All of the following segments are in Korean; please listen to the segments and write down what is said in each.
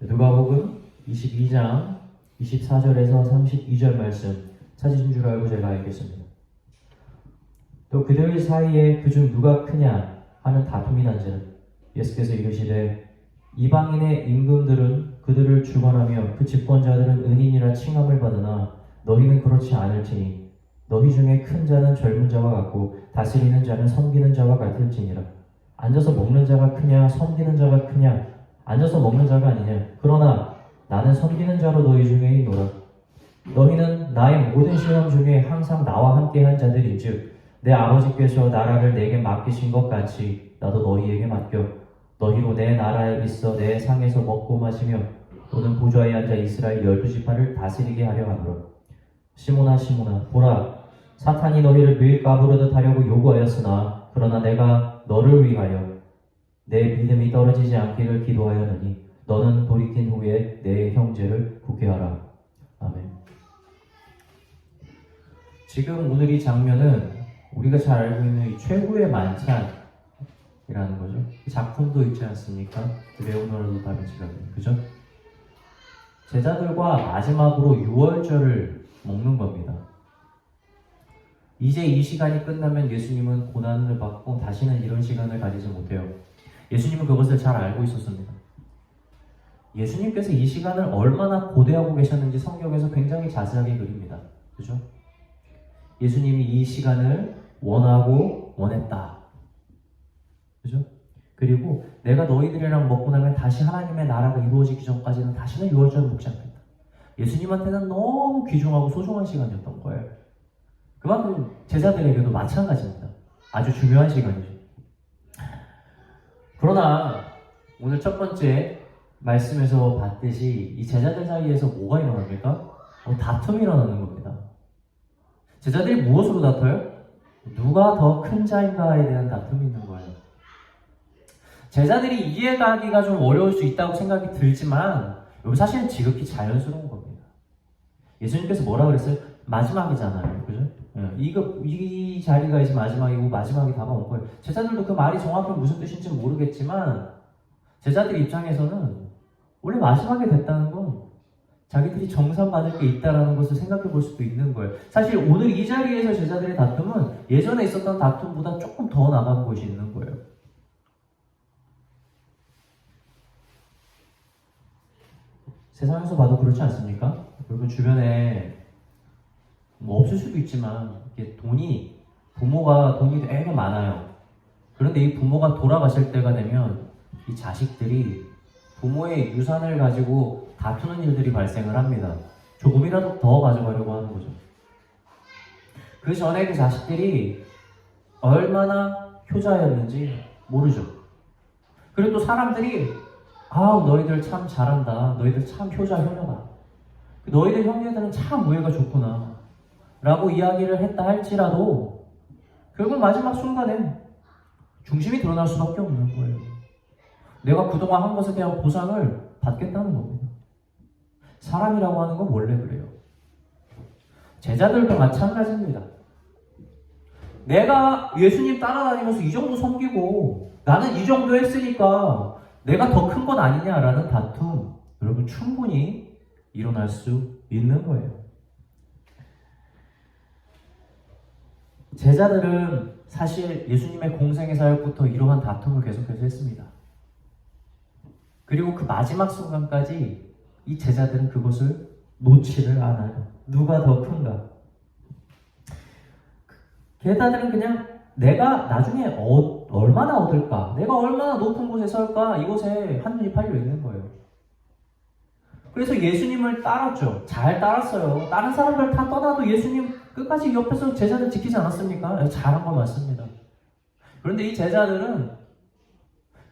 누가복음 22장 24절에서 32절 말씀 찾으신 줄 알고 제가 읽겠습니다. 또 그들 사이에 그중 누가 크냐 하는 다툼이 난지는 예수께서 이르시되 이방인의 임금들은 그들을 주관하며 그 집권자들은 은인이라 칭함을 받으나 너희는 그렇지 않을지니 너희 중에 큰 자는 젊은 자와 같고 다스리는 자는 섬기는 자와 같을지니라. 앉아서 먹는 자가 크냐 섬기는 자가 크냐? 앉아서 먹는 자가 아니냐? 그러나 나는 섬기는 자로 너희 중에 있노라. 너희는 나의 모든 시험 중에 항상 나와 함께한 자들인즉 내 아버지께서 나라를 내게 맡기신 것 같이 나도 너희에게 맡겨 너희로 내 나라에 있어 내 상에서 먹고 마시며 또는 보좌에 앉아 이스라엘 12지파를 다스리게 하려 하노라. 시몬아 시몬아 보라 사탄이 너희를 밀가부르듯 하려고 요구하였으나 그러나 내가 너를 위하여 내 믿음이 떨어지지 않기를 기도하였느니 너는 돌이킨 후에 내 형제를 구케하라. 아멘. 지금 오늘 이 장면은 우리가 잘 알고 있는 이 최후의 만찬이라는 거죠. 작품도 있지 않습니까? 레오나르도 다빈치가 그죠? 제자들과 마지막으로 유월절을 먹는 겁니다. 이제 이 시간이 끝나면 예수님은 고난을 받고 다시는 이런 시간을 가지지 못해요. 예수님은 그것을 잘 알고 있었습니다. 예수님께서 이 시간을 얼마나 고대하고 계셨는지 성경에서 굉장히 자세하게 그립니다. 그죠? 예수님이 이 시간을 원하고 원했다. 그죠? 그리고 내가 너희들이랑 먹고 나면 다시 하나님의 나라가 이루어지기 전까지는 다시는 유월절을 먹지 않겠다. 예수님한테는 너무 귀중하고 소중한 시간이었던 거예요. 그만큼 제자들에게도 마찬가지입니다. 아주 중요한 시간이죠. 그러나 오늘 첫 번째 말씀에서 봤듯이 이 제자들 사이에서 뭐가 일어납니까? 다툼이 일어나는 겁니다. 제자들이 무엇으로 다퉈요? 누가 더 큰 자인가에 대한 다툼이 있는 거예요. 제자들이 이해가기가 좀 어려울 수 있다고 생각이 들지만 여기 사실은 지극히 자연스러운 겁니다. 예수님께서 뭐라 그랬어요? 마지막이잖아요. 그죠? 이 자리가 이제 마지막이고 마지막이 다가온 거예요. 제자들도 그 말이 정확히 무슨 뜻인지 모르겠지만 제자들 입장에서는 원래 마지막에 됐다는 건 자기들이 정산받을 게 있다는 것을 생각해 볼 수도 있는 거예요. 사실 오늘 이 자리에서 제자들의 다툼은 예전에 있었던 다툼보다 조금 더 나간 곳이 있는 거예요. 세상에서 봐도 그렇지 않습니까? 그리고 주변에 뭐 없을 수도 있지만 이게 부모가 돈이 되게 많아요. 그런데 이 부모가 돌아가실 때가 되면 이 자식들이 부모의 유산을 가지고 다투는 일들이 발생을 합니다. 조금이라도 더 가져가려고 하는 거죠. 그 전에 그 자식들이 얼마나 효자였는지 모르죠. 그리고 또 사람들이 너희들 참 잘한다. 너희들 참 효자 효녀다. 너희들 형제들은 참 우애가 좋구나. 라고 이야기를 했다 할지라도 결국 마지막 순간에 중심이 드러날 수밖에 없는 거예요. 내가 그동안 한 것에 대한 보상을 받겠다는 겁니다. 사람이라고 하는 건 원래 그래요. 제자들도 마찬가지입니다. 내가 예수님 따라다니면서 이 정도 섬기고 나는 이 정도 했으니까 내가 더 큰 건 아니냐라는 다툼 여러분 충분히 일어날 수 있는 거예요. 제자들은 사실 예수님의 공생의 사역부터 이러한 다툼을 계속해서 했습니다. 그리고 그 마지막 순간까지 이 제자들은 그것을 놓지를 않아요. 누가 더 큰가? 제자들은 그냥 내가 나중에 얼마나 얻을까? 내가 얼마나 높은 곳에 설까? 이곳에 한눈이 팔려 있는 거예요. 그래서 예수님을 따랐죠. 잘 따랐어요. 다른 사람들 다 떠나도 예수님 끝까지 옆에서 제자들 지키지 않았습니까? 잘한 거 맞습니다. 그런데 이 제자들은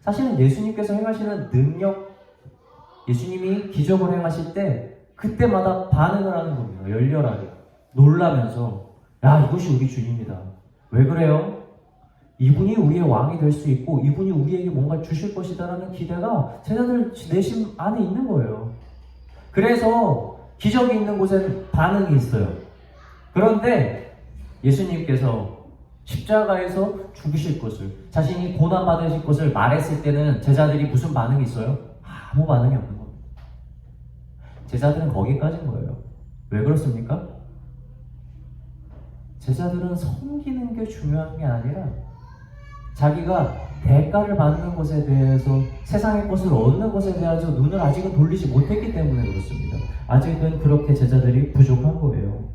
사실은 예수님께서 행하시는 능력, 예수님이 기적을 행하실 때 그때마다 반응을 하는 겁니다. 열렬하게. 놀라면서 이것이 우리 주님이다. 왜 그래요? 이분이 우리의 왕이 될 수 있고 이분이 우리에게 뭔가 주실 것이다라는 기대가 제자들 내심 안에 있는 거예요. 그래서 기적이 있는 곳에는 반응이 있어요. 그런데 예수님께서 십자가에서 죽으실 것을, 자신이 고난받으실 것을 말했을 때는 제자들이 무슨 반응이 있어요? 아무 반응이 없는 겁니다. 제자들은 거기까지인 거예요. 왜 그렇습니까? 제자들은 섬기는 게 중요한 게 아니라 자기가 대가를 받는 것에 대해서, 세상의 것을 얻는 것에 대해서 눈을 아직은 돌리지 못했기 때문에 그렇습니다. 아직은 그렇게 제자들이 부족한 거예요.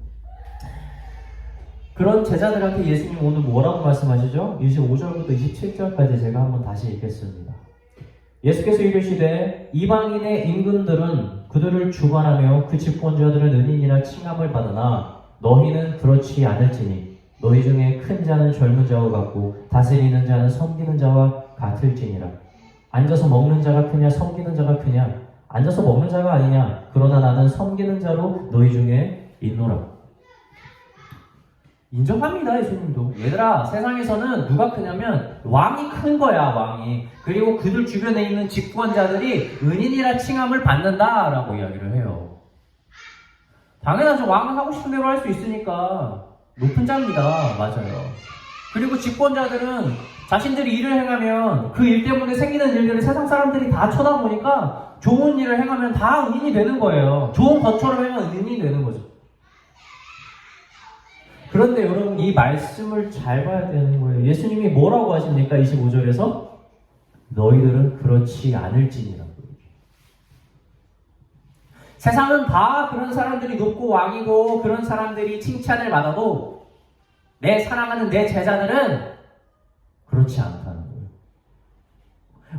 그런 제자들한테 예수님 오늘 뭐라고 말씀하시죠? 25절부터 27절까지 제가 한번 다시 읽겠습니다. 예수께서 이르시되 이방인의 임금들은 그들을 주관하며 그 집권자들은 은인이라 칭함을 받으나 너희는 그렇지 않을지니 너희 중에 큰 자는 젊은 자와 같고 다스리는 자는 섬기는 자와 같을지니라. 앉아서 먹는 자가 크냐 섬기는 자가 크냐? 앉아서 먹는 자가 아니냐? 그러나 나는 섬기는 자로 너희 중에 있노라. 인정합니다. 예수님도. 얘들아, 세상에서는 누가 크냐면 왕이 큰 거야, 왕이. 그리고 그들 주변에 있는 집권자들이 은인이라 칭함을 받는다라고 이야기를 해요. 당연하죠. 왕은 하고 싶은 대로 할 수 있으니까 높은 자입니다. 맞아요. 그리고 집권자들은 자신들이 일을 행하면 그 일 때문에 생기는 일들을 세상 사람들이 다 쳐다보니까 좋은 일을 행하면 다 은인이 되는 거예요. 좋은 것처럼 행하면 은인이 되는 거죠. 그런데 여러분, 이 말씀을 잘 봐야 되는 거예요. 예수님이 뭐라고 하십니까? 25절에서 너희들은 그렇지 않을지니라고. 세상은 다 그런 사람들이 높고 왕이고 그런 사람들이 칭찬을 받아도 내 사랑하는 내 제자들은 그렇지 않다는 거예요.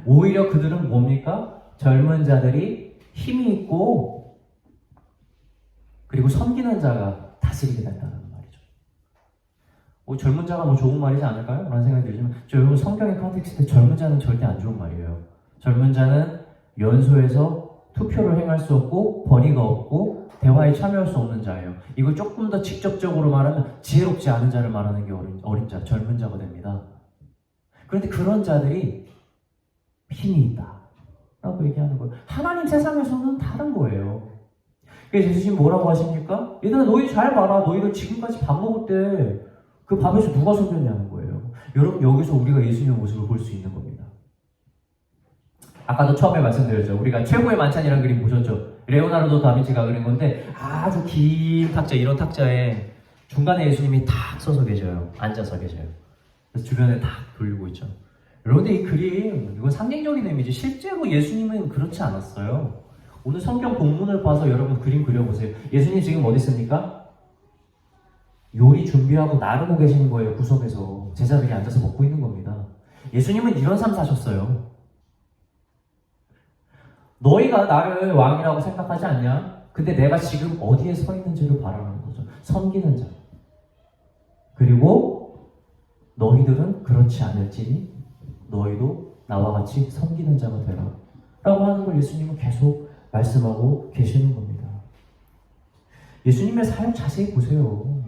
오히려 그들은 뭡니까? 젊은 자들이 힘이 있고 그리고 섬기는 자가 다스리게 된다는 말이죠. 젊은 자가 좋은 말이지 않을까요? 라는 생각이 들지만 저 여러분, 성경의 컨텍스트에 젊은 자는 절대 안 좋은 말이에요. 젊은 자는 연소에서 투표를 행할 수 없고 권위가 없고 대화에 참여할 수 없는 자예요. 이걸 조금 더 직접적으로 말하면 지혜롭지 않은 자를 말하는 게 어린 자, 젊은 자가 됩니다. 그런데 그런 자들이 힘이 있다 라고 얘기하는 거예요. 하나님 세상에서는 다른 거예요. 그래서 예수님 뭐라고 하십니까? 얘들아, 너희 잘 봐라. 너희들 지금까지 밥 먹을 때 그 밥에서 누가 속였냐는 거예요. 여러분, 여기서 우리가 예수님의 모습을 볼 수 있는 겁니다. 아까도 처음에 말씀드렸죠. 우리가 최고의 만찬이라는 그림 보셨죠? 레오나르도 다빈치가 그린 건데 아주 긴 탁자, 이런 탁자에 중간에 예수님이 탁 서서 계셔요. 앉아서 계셔요. 그래서 주변에 탁 돌리고 있죠. 여러분들, 이 그림, 이건 상징적인 의미지 실제로 예수님은 그렇지 않았어요. 오늘 성경 본문을 봐서 여러분 그림 그려보세요. 예수님 지금 어디 있습니까? 요리 준비하고 나르고 계시는 거예요. 구석에서 제자들이 앉아서 먹고 있는 겁니다. 예수님은 이런 삶 사셨어요. 너희가 나를 왕이라고 생각하지 않냐? 근데 내가 지금 어디에 서 있는지를 바라는 거죠. 섬기는 자. 그리고 너희들은 그렇지 않을지니 너희도 나와 같이 섬기는 자가 되라 라고 하는 걸 예수님은 계속 말씀하고 계시는 겁니다. 예수님의 삶 자세히 보세요.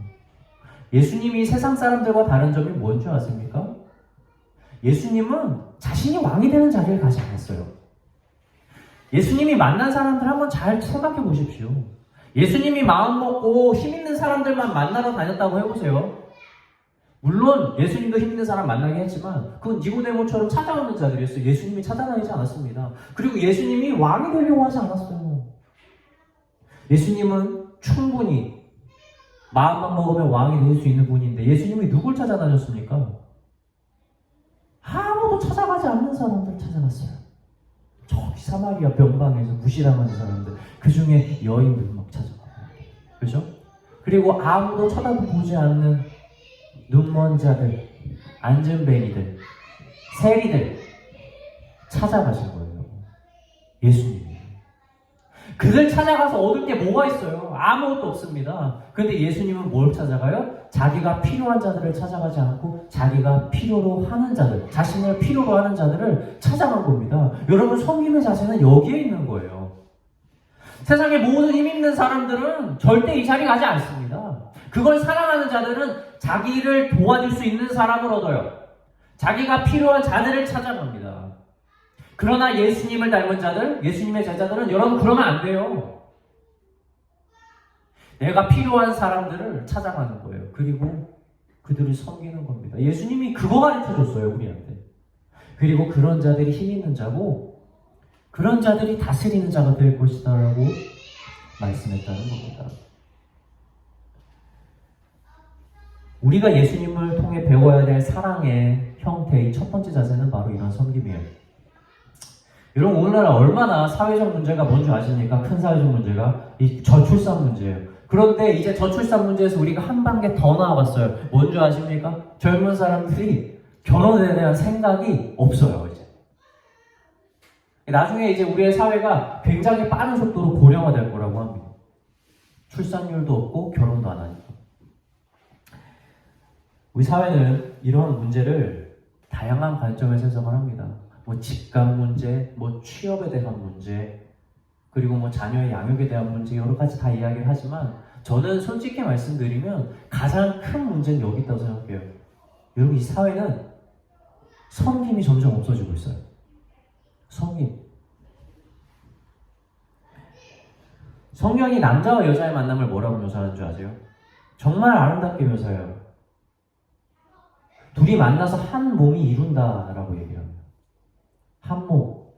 예수님이 세상 사람들과 다른 점이 뭔지 아십니까? 예수님은 자신이 왕이 되는 자리를 가지 않았어요. 예수님이 만난 사람들 한번 잘 생각해 보십시오. 예수님이 마음 먹고 힘 있는 사람들만 만나러 다녔다고 해보세요. 물론 예수님도 힘 있는 사람 만나긴 했지만 그건 니고데모처럼 찾아오는 자들이었어요. 예수님이 찾아다니지 않았습니다. 그리고 예수님이 왕이 되려고 하지 않았어요. 예수님은 충분히 마음만 먹으면 왕이 될 수 있는 분인데 예수님이 누굴 찾아다녔습니까? 아무도 찾아가지 않는 사람들 찾아갔어요. 저기 사마리아 변방에서 무시당하는 사람들, 그 중에 여인들 막 찾아가고, 그렇죠? 그리고 아무도 쳐다보지 않는 눈먼 자들, 안전뱅이들, 세리들 찾아가신 거예요. 예수님이. 그들 찾아가서 얻을 게 뭐가 있어요? 아무것도 없습니다. 그런데 예수님은 뭘 찾아가요? 자기가 필요한 자들을 찾아가지 않고 자기가 필요로 하는 자들, 자신을 필요로 하는 자들을 찾아간 겁니다. 여러분, 섬김의 자세는 여기에 있는 거예요. 세상의 모든 힘 있는 사람들은 절대 이 자리 가지 않습니다. 그걸 사랑하는 자들은 자기를 도와줄 수 있는 사람을 얻어요. 자기가 필요한 자들을 찾아갑니다. 그러나 예수님을 닮은 자들, 예수님의 제자들은 여러분 그러면 안 돼요. 내가 필요한 사람들을 찾아가는 거예요. 그리고 그들을 섬기는 겁니다. 예수님이 그거 가르쳐줬어요, 우리한테. 그리고 그런 자들이 힘 있는 자고 그런 자들이 다스리는 자가 될 것이다 라고 말씀했다는 겁니다. 우리가 예수님을 통해 배워야 될 사랑의 형태의 첫 번째 자세는 바로 이런 섬김이에요. 여러분, 오늘날 얼마나 사회적 문제가 뭔지 아십니까? 큰 사회적 문제가 이 저출산 문제예요. 그런데 이제 저출산 문제에서 우리가 한 단계 더 나아갔어요. 뭔지 아십니까? 젊은 사람들이 결혼에 대한 생각이 없어요, 이제. 나중에 이제 우리의 사회가 굉장히 빠른 속도로 고령화될 거라고 합니다. 출산율도 없고 결혼도 안 하니까. 우리 사회는 이러한 문제를 다양한 관점에서 해석을 합니다. 뭐 집값 문제, 뭐 취업에 대한 문제, 그리고 뭐 자녀의 양육에 대한 문제, 여러 가지 다 이야기를 하지만 저는 솔직히 말씀드리면 가장 큰 문제는 여기 있다고 생각해요. 여러분, 이 사회는 섬김이 점점 없어지고 있어요. 섬김. 성경이 남자와 여자의 만남을 뭐라고 묘사하는 줄 아세요? 정말 아름답게 묘사해요. 둘이 만나서 한 몸이 이룬다라고 얘기를 합니다. 한 몸.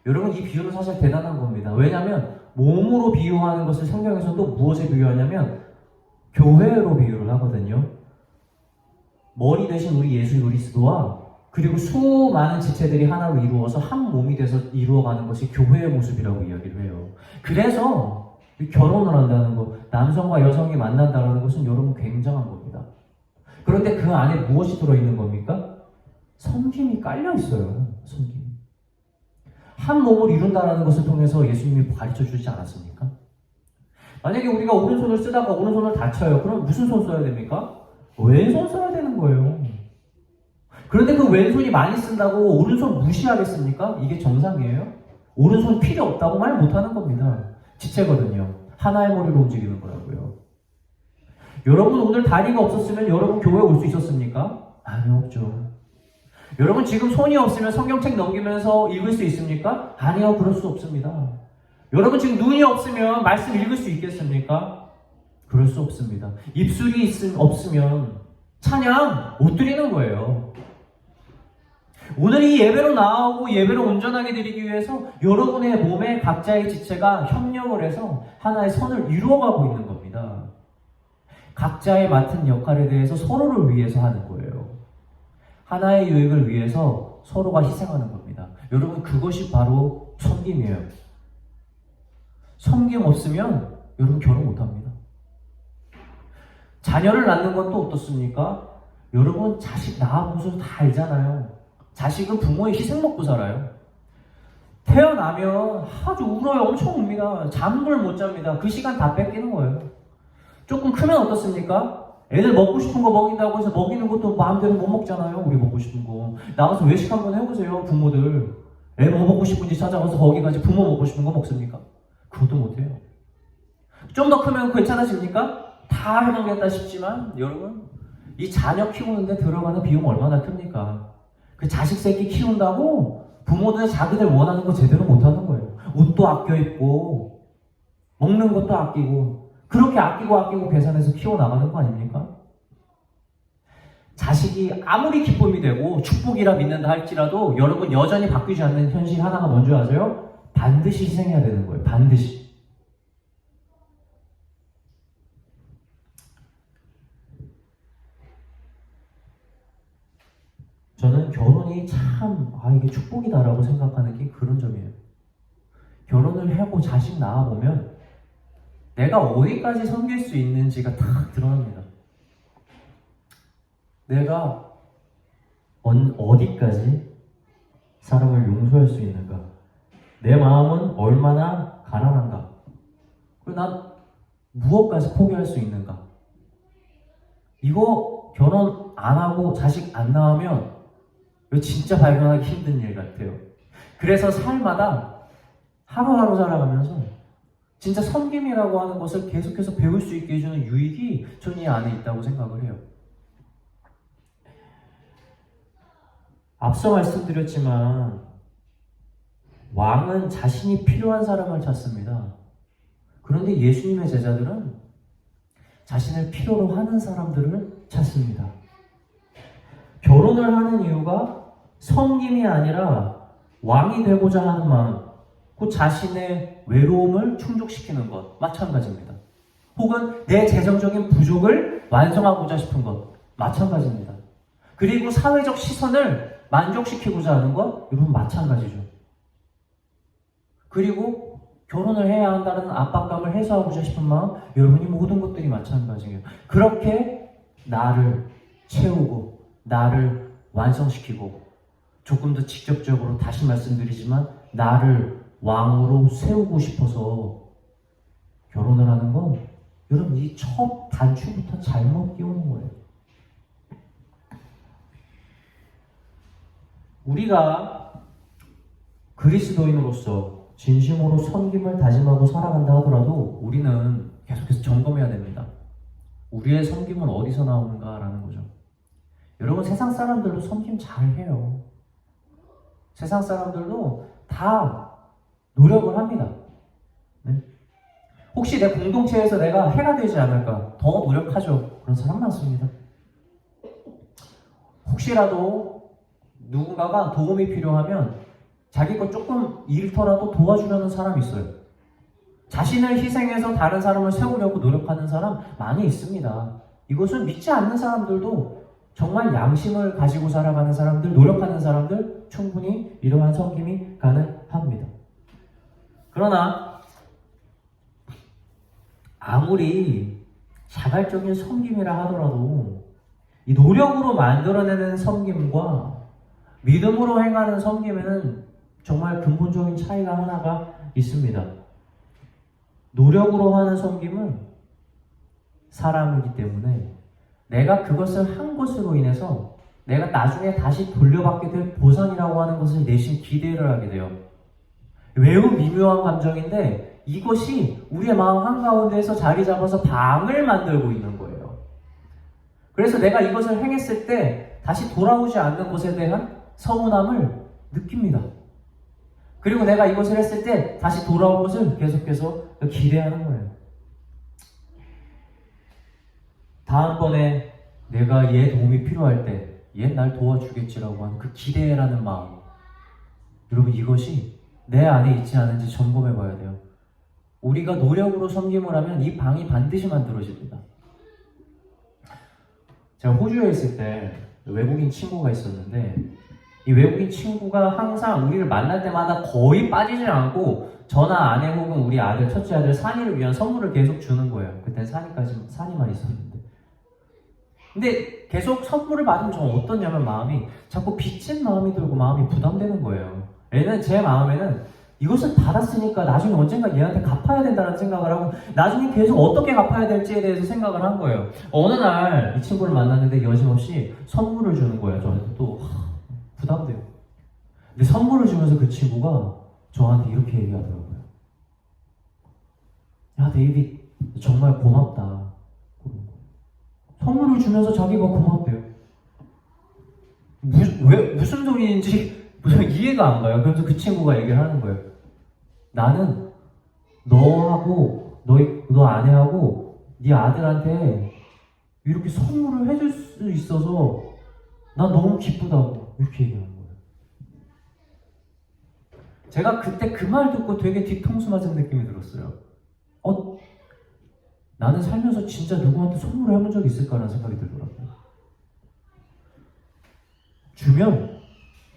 여러분, 이 비유는 사실 대단한 겁니다. 왜냐하면 몸으로 비유하는 것을 성경에서도 무엇에 비유하냐면 교회로 비유를 하거든요. 머리 대신 우리 예수 그리스도와 그리고 수많은 지체들이 하나로 이루어서 한 몸이 돼서 이루어가는 것이 교회의 모습이라고 이야기를 해요. 그래서 결혼을 한다는 것, 남성과 여성이 만난다는 것은 여러분 굉장한 겁니다. 그런데 그 안에 무엇이 들어있는 겁니까? 섬김이 깔려있어요. 섬김. 한 몸을 이룬다는 것을 통해서 예수님이 가르쳐 주지 않았습니까? 만약에 우리가 오른손을 쓰다가 오른손을 다쳐요. 그럼 무슨 손 써야 됩니까? 왼손 써야 되는 거예요. 그런데 그 왼손이 많이 쓴다고 오른손 무시하겠습니까? 이게 정상이에요? 오른손 필요 없다고 말 못하는 겁니다. 지체거든요. 하나의 머리로 움직이는 거라고요. 여러분, 오늘 다리가 없었으면 여러분 교회에 올 수 있었습니까? 아니요, 없죠. 여러분, 지금 손이 없으면 성경책 넘기면서 읽을 수 있습니까? 아니요, 그럴 수 없습니다. 여러분, 지금 눈이 없으면 말씀 읽을 수 있겠습니까? 그럴 수 없습니다. 입술이 없으면 찬양 못 드리는 거예요. 오늘 이 예배로 나오고 예배로 온전하게 드리기 위해서 여러분의 몸에 각자의 지체가 협력을 해서 하나의 선을 이루어가고 있는 겁니다. 각자의 맡은 역할에 대해서 서로를 위해서 하는 거예요. 하나의 유익을 위해서 서로가 희생하는 겁니다. 여러분, 그것이 바로 섬김이에요. 섬김 없으면 여러분 결혼 못합니다. 자녀를 낳는 건 또 어떻습니까? 여러분, 자식 낳아보셔서 다 알잖아요. 자식은 부모의 희생 먹고 살아요. 태어나면 아주 울어요. 엄청 웁니다. 잠을 못 잡니다. 그 시간 다 뺏기는 거예요. 조금 크면 어떻습니까? 애들 먹고 싶은 거 먹인다고 해서 먹이는 것도 마음대로 못 먹잖아요. 우리 먹고 싶은 거. 나가서 외식 한번 해보세요. 부모들. 애 뭐 먹고 싶은지 찾아가서 거기 가지 부모 먹고 싶은 거 먹습니까? 그것도 못해요. 좀 더 크면 괜찮아집니까? 다 해먹겠다 싶지만 여러분, 이 자녀 키우는데 들어가는 비용 얼마나 큽니까? 그 자식 새끼 키운다고 부모들 자기들 원하는 거 제대로 못하는 거예요. 옷도 아껴 입고 먹는 것도 아끼고 그렇게 아끼고 계산해서 키워나가는 거 아닙니까? 자식이 아무리 기쁨이 되고 축복이라 믿는다 할지라도 여러분, 여전히 바뀌지 않는 현실 하나가 뭔지 아세요? 반드시 희생해야 되는 거예요. 반드시. 저는 결혼이 참 이게 축복이다라고 생각하는 게 그런 점이에요. 결혼을 하고 자식 낳아보면 내가 어디까지 섬길 수 있는지가 딱 드러납니다. 내가 어디까지 사람을 용서할 수 있는가? 내 마음은 얼마나 가난한가? 그리고 난 무엇까지 포기할 수 있는가? 이거 결혼 안 하고 자식 안 낳으면 이거 진짜 발견하기 힘든 일 같아요. 그래서 삶마다 하루하루 살아가면서 진짜 섬김이라고 하는 것을 계속해서 배울 수 있게 해주는 유익이 전 이 안에 있다고 생각을 해요. 앞서 말씀드렸지만 왕은 자신이 필요한 사람을 찾습니다. 그런데 예수님의 제자들은 자신을 필요로 하는 사람들을 찾습니다. 결혼을 하는 이유가 섬김이 아니라 왕이 되고자 하는 마음, 그 자신의 외로움을 충족시키는 것 마찬가지입니다. 혹은 내 재정적인 부족을 완성하고자 싶은 것 마찬가지입니다. 그리고 사회적 시선을 만족시키고자 하는 것 여러분 마찬가지죠. 그리고 결혼을 해야 한다는 압박감을 해소하고자 싶은 마음 여러분이 모든 것들이 마찬가지예요. 그렇게 나를 채우고 나를 완성시키고 조금 더 직접적으로 다시 말씀드리지만 나를 왕으로 세우고 싶어서 결혼을 하는 건 여러분 이 첫 단추부터 잘못 끼우는 거예요. 우리가 그리스도인으로서 진심으로 섬김을 다짐하고 살아간다 하더라도 우리는 계속해서 점검해야 됩니다. 우리의 섬김은 어디서 나오는가라는 거죠. 여러분 세상 사람들도 섬김 잘해요. 세상 사람들도 다 노력을 합니다. 네? 혹시 내 공동체에서 내가 해가 되지 않을까 더 노력하죠. 그런 사람 많습니다. 혹시라도 누군가가 도움이 필요하면 자기 것 조금 일터라도 도와주려는 사람이 있어요. 자신을 희생해서 다른 사람을 세우려고 노력하는 사람 많이 있습니다. 이것은 믿지 않는 사람들도 정말 양심을 가지고 살아가는 사람들, 노력하는 사람들 충분히 이러한 섬김이 가능합니다. 그러나 아무리 자발적인 섬김이라 하더라도 이 노력으로 만들어내는 섬김과 믿음으로 행하는 섬김에는 정말 근본적인 차이가 하나가 있습니다. 노력으로 하는 섬김은 사람이기 때문에 내가 그것을 한 것으로 인해서 내가 나중에 다시 돌려받게 될 보상이라고 하는 것을 내심 기대를 하게 돼요. 매우 미묘한 감정인데 이것이 우리의 마음 한가운데에서 자리 잡아서 방을 만들고 있는 거예요. 그래서 내가 이것을 행했을 때 다시 돌아오지 않는 것에 대한 서운함을 느낍니다. 그리고 내가 이것을 했을 때 다시 돌아올 것을 계속해서 기대하는 거예요. 다음번에 내가 얘 도움이 필요할 때 얘 날 도와주겠지라고 하는 그 기대라는 마음, 여러분 이것이 내 안에 있지 않은지 점검해 봐야 돼요. 우리가 노력으로 섬김을 하면 이 방이 반드시 만들어집니다. 제가 호주에 있을 때 외국인 친구가 있었는데 이 외국인 친구가 항상 우리를 만날 때마다 거의 빠지지 않고 저나 아내 혹은 우리 아들, 첫째 아들 산이를 위한 선물을 계속 주는 거예요. 그땐 산이만 있었는데. 근데 계속 선물을 받으면 저는 어떠냐면 마음이 자꾸 빚진 마음이 들고 마음이 부담되는 거예요. 얘는 제 마음에는 이것을 받았으니까 나중에 언젠가 얘한테 갚아야 된다는 생각을 하고 나중에 계속 어떻게 갚아야 될지에 대해서 생각을 한 거예요. 어느 날 이 친구를 만났는데 여지없이 선물을 주는 거예요. 저한테 또 부담돼요. 근데 선물을 주면서 그 친구가 저한테 이렇게 얘기하더라고요. 야 데이빗 정말 고맙다. 선물을 주면서 자기가 고맙대요. 무슨 소리인지 무슨 이해가 안 가요. 그래서 그 친구가 얘기를 하는 거예요. 나는 너하고 너 아내하고 네 아들한테 이렇게 선물을 해줄 수 있어서 난 너무 기쁘다고 이렇게 얘기하는 거예요. 제가 그때 그 말 듣고 되게 뒤통수 맞은 느낌이 들었어요. 나는 살면서 진짜 누구한테 선물을 해본 적이 있을까라는 생각이 들더라고요. 주면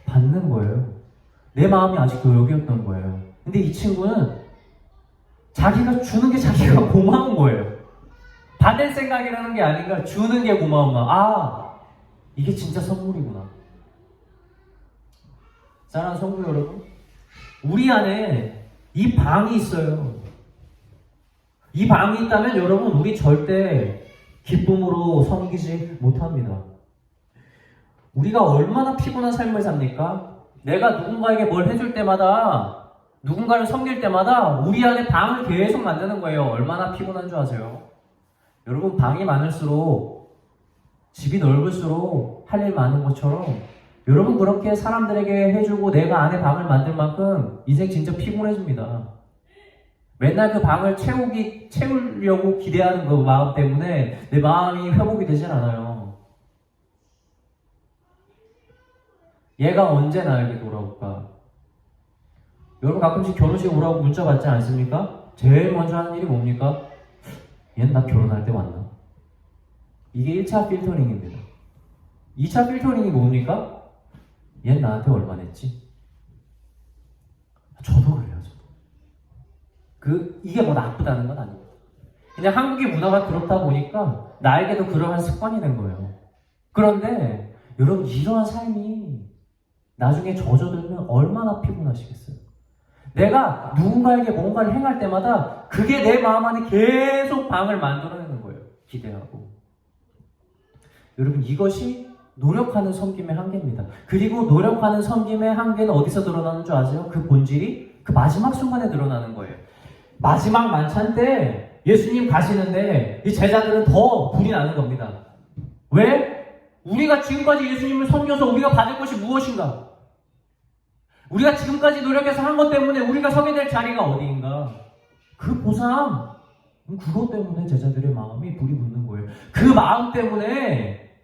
받는 거예요. 내 마음이 아직도 여기였던 거예요. 근데 이 친구는 자기가 주는 게 자기가 고마운 거예요. 받을 생각이라는 게 아니라 주는 게 고마운 마음. 이게 진짜 선물이구나. 사랑하는 성도 여러분, 우리 안에 이 방이 있어요. 이 방이 있다면 여러분 우리 절대 기쁨으로 섬기지 못합니다. 우리가 얼마나 피곤한 삶을 삽니까? 내가 누군가에게 뭘 해줄 때마다 누군가를 섬길 때마다 우리 안에 방을 계속 만드는 거예요. 얼마나 피곤한 줄 아세요? 여러분 방이 많을수록 집이 넓을수록 할 일 많은 것처럼 여러분 그렇게 사람들에게 해주고 내가 안에 방을 만들 만큼 인생 진짜 피곤해집니다. 맨날 그 방을 채우려고 기대하는 그 마음 때문에 내 마음이 회복이 되질 않아요. 얘가 언제 나에게 돌아올까? 여러분 가끔씩 결혼식 오라고 문자 받지 않습니까? 제일 먼저 하는 일이 뭡니까? 얘는 나 결혼할 때 왔나? 이게 1차 필터링입니다. 2차 필터링이 뭡니까? 얘는 나한테 얼마 냈지? 저도 그래요, 저도. 이게 뭐 나쁘다는 건 아니에요. 그냥 한국의 문화가 그렇다 보니까 나에게도 그러한 습관이 된 거예요. 그런데 여러분 이러한 삶이 나중에 젖어들면 얼마나 피곤하시겠어요? 내가 누군가에게 뭔가를 행할 때마다 그게 내 마음 안에 계속 방을 만들어내는 거예요. 기대하고. 여러분 이것이 노력하는 섬김의 한계입니다. 그리고 노력하는 섬김의 한계는 어디서 드러나는 줄 아세요? 그 본질이 그 마지막 순간에 드러나는 거예요. 마지막 만찬 때 예수님 가시는데 이 제자들은 더 불이 나는 겁니다. 왜? 우리가 지금까지 예수님을 섬겨서 우리가 받을 것이 무엇인가? 우리가 지금까지 노력해서 한 것 때문에 우리가 서게 될 자리가 어디인가? 그 보상, 그것 때문에 제자들의 마음이 불이 붙는 거예요. 그 마음 때문에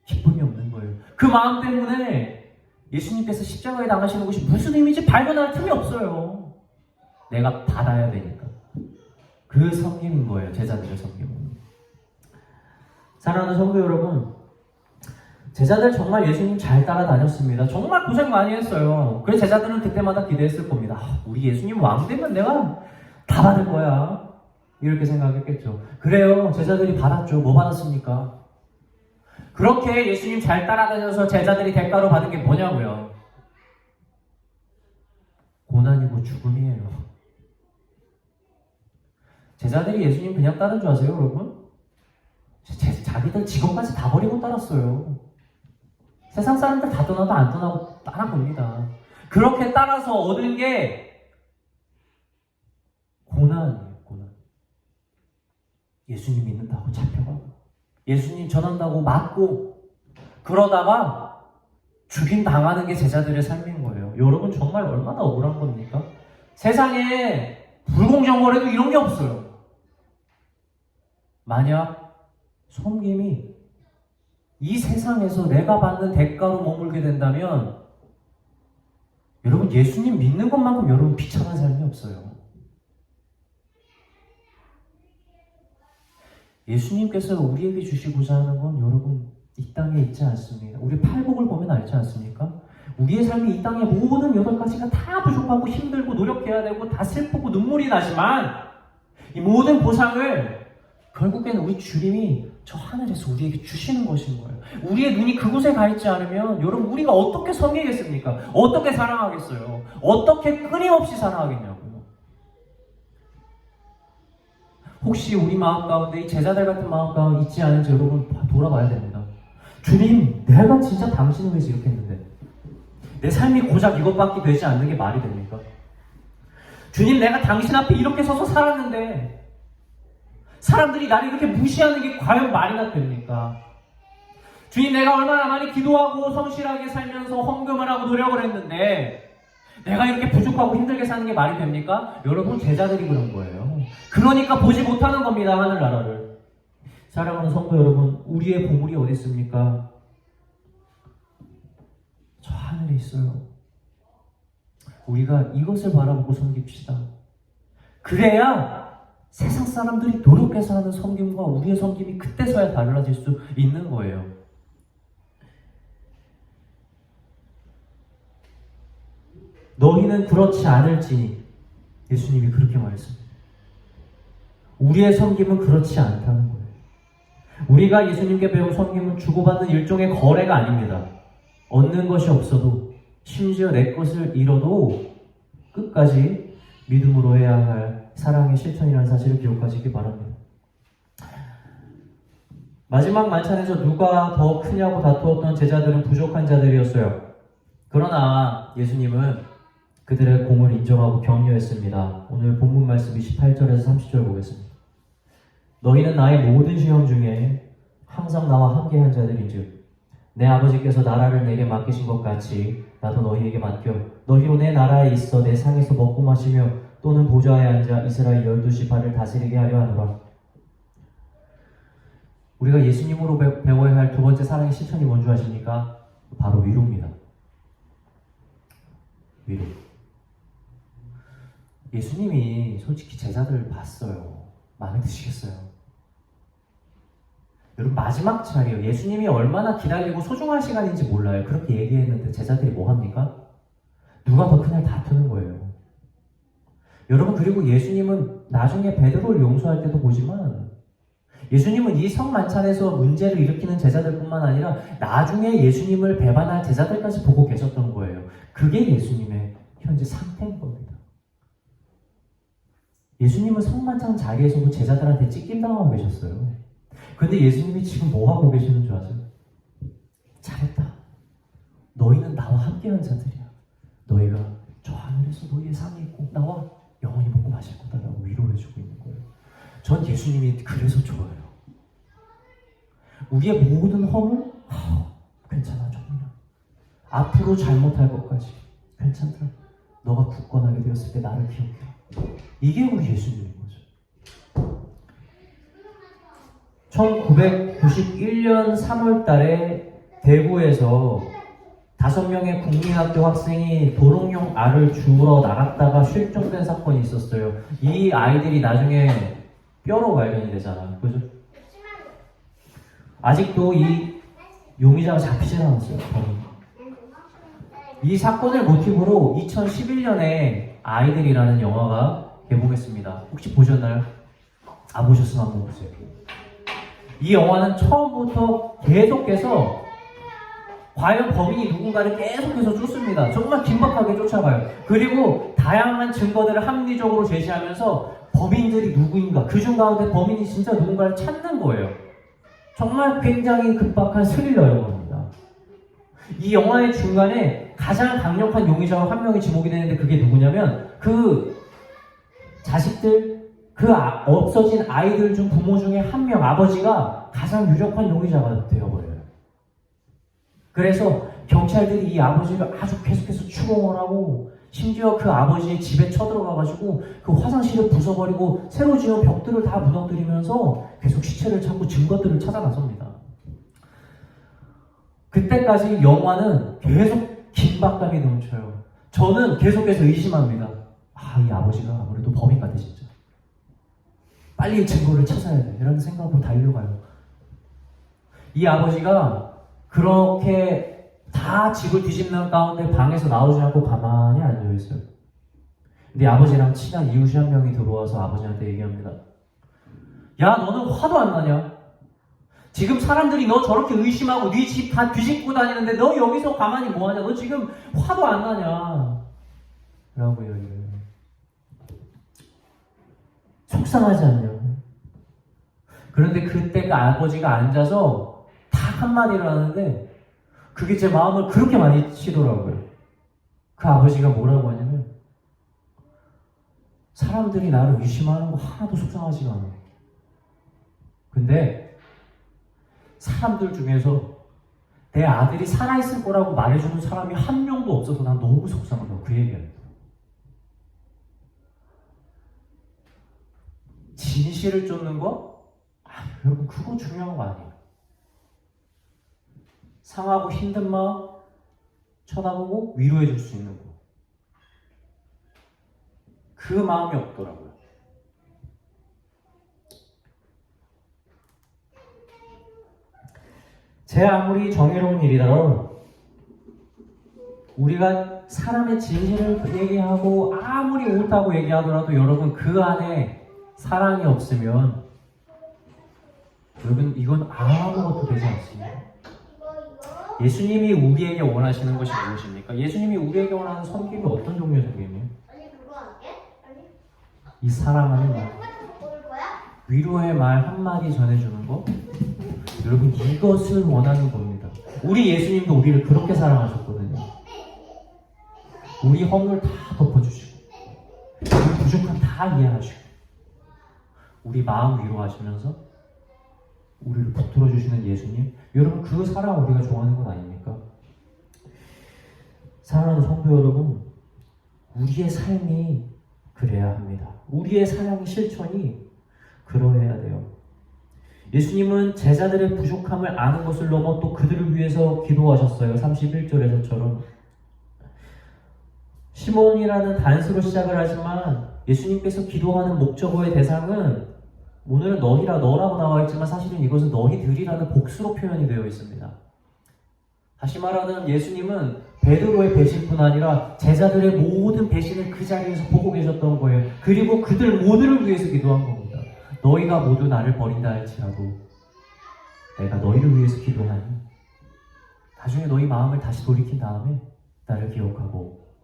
기쁨이 없는 거예요. 그 마음 때문에 예수님께서 십자가에 당하시는 것이 무슨 의미인지 발견할 틈이 없어요. 내가 받아야 되니까. 그 섬김인 거예요. 제자들의 섬김은. 사랑하는 성도 여러분, 제자들 정말 예수님 잘 따라다녔습니다. 정말 고생 많이 했어요. 그래서 제자들은 그때마다 기대했을 겁니다. 우리 예수님 왕 되면 내가 다 받을 거야. 이렇게 생각했겠죠. 그래요. 제자들이 받았죠. 뭐 받았습니까? 그렇게 예수님 잘 따라다녀서 제자들이 대가로 받은 게 뭐냐고요? 고난이고 죽음이에요. 제자들이 예수님 그냥 따른 줄 아세요, 여러분? 자기들 직업까지 다 버리고 따랐어요. 세상 사람들 다 떠나도 안 떠나고 따른 겁니다. 그렇게 따라서 얻은 게 고난이에요, 고난. 예수님 믿는다고 잡혀가고, 예수님 전한다고 맞고, 그러다가 죽임 당하는 게 제자들의 삶인 거예요. 여러분 정말 얼마나 억울한 겁니까? 세상에 불공정거래도 이런 게 없어요. 만약 섬김이 이 세상에서 내가 받는 대가로 머물게 된다면 여러분 예수님 믿는 것만큼 여러분 비참한 삶이 없어요. 예수님께서 우리에게 주시고자 하는 건 여러분 이 땅에 있지 않습니다. 우리 팔복을 보면 알지 않습니까? 우리의 삶이 이 땅의 모든 8가지가 다 부족하고 힘들고 노력해야 되고 다 슬프고 눈물이 나지만 이 모든 보상을 결국에는 우리 주님이 저 하늘에서 우리에게 주시는 것인 거예요. 우리의 눈이 그곳에 가 있지 않으면 여러분 우리가 어떻게 섬기겠습니까? 어떻게 사랑하겠어요? 어떻게 끊임없이 사랑하겠냐고요. 혹시 우리 마음 가운데 이 제자들 같은 마음 가운데 있지 않은지 여러분 돌아봐야 됩니다. 주님, 내가 진짜 당신을 위해서 이렇게 했는데 내 삶이 고작 이것밖에 되지 않는 게 말이 됩니까? 주님, 내가 당신 앞에 이렇게 서서 살았는데 사람들이 나를 이렇게 무시하는 게 과연 말이나 됩니까? 주님, 내가 얼마나 많이 기도하고 성실하게 살면서 헌금을 하고 노력을 했는데 내가 이렇게 부족하고 힘들게 사는 게 말이 됩니까? 여러분, 제자들이 그런 거예요. 그러니까 보지 못하는 겁니다, 하늘나라를. 사랑하는 성도 여러분, 우리의 보물이 어디 있습니까? 저 하늘에 있어요. 우리가 이것을 바라보고 섬깁시다. 그래야 세상 사람들이 노력해서 하는 섬김과 우리의 섬김이 그때서야 달라질 수 있는 거예요. 너희는 그렇지 않을지니 예수님이 그렇게 말했습니다. 우리의 섬김은 그렇지 않다는 거예요. 우리가 예수님께 배운 섬김은 주고받는 일종의 거래가 아닙니다. 얻는 것이 없어도 심지어 내 것을 잃어도 끝까지 믿음으로 해야 할 사랑의 실천이라는 사실을 기억하시기 바랍니다. 마지막 만찬에서 누가 더 크냐고 다투었던 제자들은 부족한 자들이었어요. 그러나 예수님은 그들의 공을 인정하고 격려했습니다. 오늘 본문 말씀 28절에서 30절 보겠습니다. 너희는 나의 모든 시험 중에 항상 나와 함께한 자들인즉 내 아버지께서 나라를 내게 맡기신 것 같이 나도 너희에게 맡겨 너희로 내 나라에 있어 내 상에서 먹고 마시며 또는 보좌에 앉아 이스라엘 12지파를 다스리게 하려 하노라. 우리가 예수님으로 배워야 할 두 번째 사랑의 실천이 뭔지 아십니까? 바로 위로입니다. 위로. 예수님이 솔직히 제자들을 봤어요. 마음에 드시겠어요? 여러분 마지막 자리요. 예수님이 얼마나 기다리고 소중한 시간인지 몰라요. 그렇게 얘기했는데 제자들이 뭐 합니까? 누가 더 큰 일 다투는 거예요. 여러분 그리고 예수님은 나중에 베드로를 용서할 때도 보지만 예수님은 이 성만찬에서 문제를 일으키는 제자들뿐만 아니라 나중에 예수님을 배반할 제자들까지 보고 계셨던 거예요. 그게 예수님의 현재 상태인 겁니다. 예수님은 성만찬 자리에서도 제자들한테 찢김당하고 계셨어요. 근데 예수님이 지금 뭐 하고 계시는 줄 아세요? 잘했다. 너희는 나와 함께한 자들이야. 너희가 저 하늘에서 너희의 상이 있고 나와 영원히 먹고 마실 거다라고 위로를 해주고 있는 거예요. 전 예수님이 그래서 좋아요. 우리의 모든 허물 괜찮아 정말. 앞으로 잘못할 것까지 괜찮다. 너가 굳건하게 되었을 때 나를 기억해. 이게 우리 예수님인 거죠. 1991년 3월 달에 대구에서 5명의 국민학교 학생이 도롱뇽 알을 주우러 나갔다가 실종된 사건이 있었어요. 이 아이들이 나중에 뼈로 발견이 되잖아요. 그죠? 아직도 이 용의자가 잡히지 않았어요. 이 사건을 모티브로 2011년에 아이들이라는 영화가 개봉했습니다. 혹시 보셨나요? 안 보셨으면 한번 보세요. 이 영화는 처음부터 계속해서 과연 범인이 누군가를 계속해서 쫓습니다. 정말 긴박하게 쫓아가요. 그리고 다양한 증거들을 합리적으로 제시하면서 범인들이 누구인가, 그중 가운데 범인이 진짜 누군가를 찾는 거예요. 정말 굉장히 급박한 스릴러 영화입니다. 이 영화의 중간에 가장 강력한 용의자가 한 명이 지목이 되는데 그게 누구냐면 그 자식들, 없어진 아이들 중 부모 중에 한 명, 아버지가 가장 유력한 용의자가 되어버려요. 그래서 경찰들이 이 아버지를 아주 계속해서 추궁을 하고 심지어 그 아버지의 집에 쳐들어가가지고 그 화장실을 부숴버리고 새로 지은 벽들을 다 무너뜨리면서 계속 시체를 찾고 증거들을 찾아 나섭니다. 그때까지 영화는 계속 긴박감이 넘쳐요. 저는 계속해서 의심합니다. 이 아버지가 아무래도 범인 같아 진짜. 빨리 증거를 찾아야 돼. 이런 생각으로 달려가요. 이 아버지가 그렇게 다 집을 뒤집는 가운데 방에서 나오지 않고 가만히 앉아있어요. 근데 아버지랑 친한 이웃이 한 명이 들어와서 아버지한테 얘기합니다. 야, 너는 화도 안 나냐? 지금 사람들이 너 저렇게 의심하고 네 집 다 뒤집고 다니는데 너 여기서 가만히 뭐하냐? 너 지금 화도 안 나냐? 라고 얘기해요. 속상하지 않냐? 그런데 그때 그 아버지가 앉아서 딱 한마디를 하는데 그게 제 마음을 그렇게 많이 치더라고요. 그 아버지가 뭐라고 하냐면 사람들이 나를 의심하는 거 하나도 속상하지가 않아. 근데 사람들 중에서 내 아들이 살아있을 거라고 말해주는 사람이 한 명도 없어서 난 너무 속상하다고 그 얘기합니다. 진실을 쫓는 거? 여러분 그거 중요한 거 아니에요. 상하고 힘든 마음 쳐다보고 위로해 줄 수 있는 거. 그 마음이 없더라고요. 제 아무리 정의로운 일이라도 우리가 사람의 진실을 얘기하고 아무리 옳다고 얘기하더라도 여러분 그 안에 사랑이 없으면 여러분 이건 아무것도 되지 않습니다. 예수님이 우리에게 원하시는 것이 무엇입니까? 예수님이 우리에게 원하는 섬김이 어떤 종류의 섬김이에요? 이 사랑하는 말, 위로의 말 한마디 전해주는 거, 여러분 이것을 원하는 겁니다. 우리 예수님도 우리를 그렇게 사랑하셨거든요. 우리 허물 다 덮어주시고 우리 부족함 다 이해하시고 우리 마음 위로하시면서 우리를 붙들어주시는 예수님, 여러분 그 사랑 우리가 좋아하는 건 아닙니까? 사랑하는 성도 여러분, 우리의 삶이 그래야 합니다. 우리의 사랑의 실천이 그러해야 돼요. 예수님은 제자들의 부족함을 아는 것을 넘어 또 그들을 위해서 기도하셨어요. 31절에서처럼 시몬이라는 단수로 시작을 하지만 예수님께서 기도하는 목적어의 대상은 오늘은 너라고 나와 있지만 사실은 이것은 너희들이라는 복수로 표현이 되어 있습니다. 다시 말하면 예수님은 베드로의 배신뿐 아니라 제자들의 모든 배신을 그 자리에서 보고 계셨던 거예요. 그리고 그들 모두를 위해서 기도한 겁니다. 너희가 모두 나를 버린다 할지라도 내가 너희를 위해서 기도하니 나중에 너희 마음을 다시 돌이킨 다음에 나를 기억하고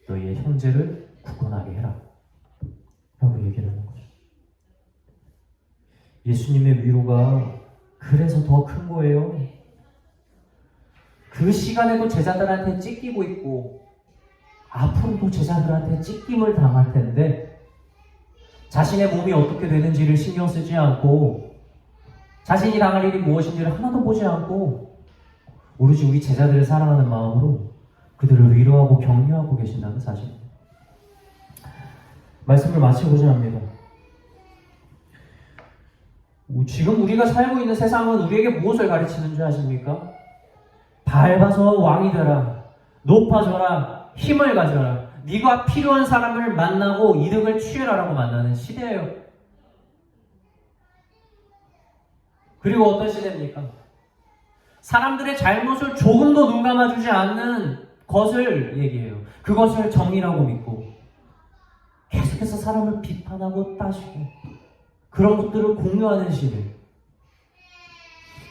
너희의 형제를 굳건하게 해라 라고 얘기를 하는 거죠. 예수님의 위로가 그래서 더 큰 거예요. 그 시간에도 제자들한테 찢기고 있고 앞으로도 제자들한테 찢김을 당할 텐데 자신의 몸이 어떻게 되는지를 신경 쓰지 않고 자신이 당할 일이 무엇인지를 하나도 보지 않고 오로지 우리 제자들을 사랑하는 마음으로 그들을 위로하고 격려하고 계신다는 사실입니다. 말씀을 마치고자 합니다. 지금 우리가 살고 있는 세상은 우리에게 무엇을 가르치는 줄 아십니까? 밟아서 왕이 되라, 높아져라, 힘을 가져라, 네가 필요한 사람을 만나고 이득을 취해라라고 만나는 시대예요. 그리고 어떤 시대입니까? 사람들의 잘못을 조금도 눈 감아주지 않는 것을 얘기해요. 그것을 정의라고 믿고 계속해서 사람을 비판하고 따지고 그런 것들을 공유하는 시대.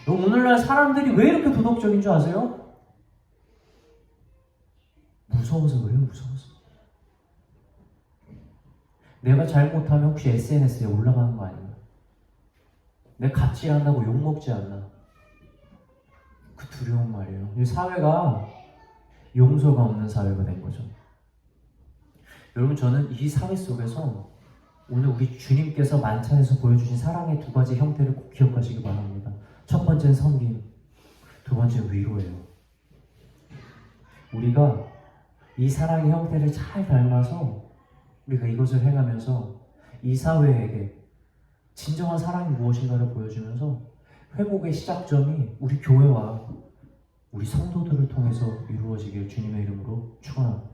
오늘날 사람들이 왜 이렇게 도덕적인 줄 아세요? 무서워서 그래요. 무서워서. 내가 잘못하면 혹시 SNS에 올라가는 거 아닌가? 내가 갑질한다고 욕먹지 않나? 그 두려운 말이에요. 이 사회가 용서가 없는 사회가 된 거죠. 여러분, 저는 이 사회 속에서 오늘 우리 주님께서 만찬에서 보여주신 사랑의 두 가지 형태를 꼭 기억하시기 바랍니다. 첫 번째는 섬김, 두 번째는 위로예요. 우리가 이 사랑의 형태를 잘 닮아서 우리가 이것을 행하면서 이 사회에게 진정한 사랑이 무엇인가를 보여주면서 회복의 시작점이 우리 교회와 우리 성도들을 통해서 이루어지길 주님의 이름으로 축원합니다.